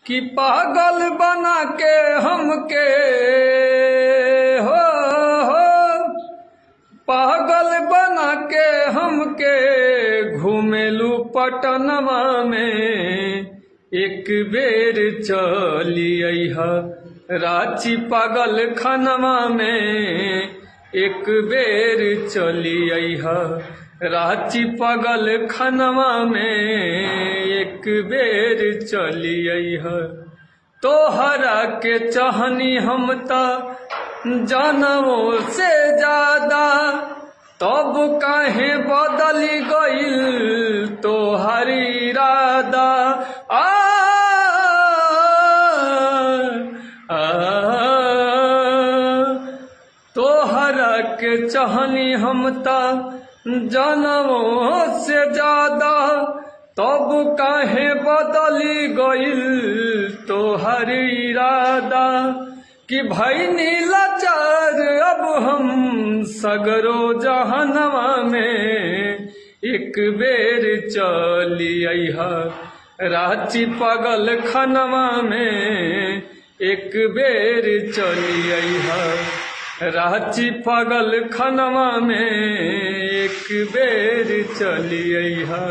कि पागल बना के हमके हो पागल बना के हमके घूमेलू पटनवा में एक बेर चली अइहा रांची पागल खनवा में एक बेर चली अइहा रांची पागल खनवा में एक बेर चली अइहा। तोहरा के चाहनी हम ता जानवों से ज्यादा तब काहे बदली गइल तोहर इरादा। तोहरा के चाहनी हम ता जानवों से ज्यादा तब काहे बदली गइल तोहर इरादा। कि भइनी लाचार अब हम सगरो जहनवा में एक बेर चली अइहा रांची पागल खनवा में एक बेर चली अइहा रांची पागल खनवा में एक बेर चली अइहा।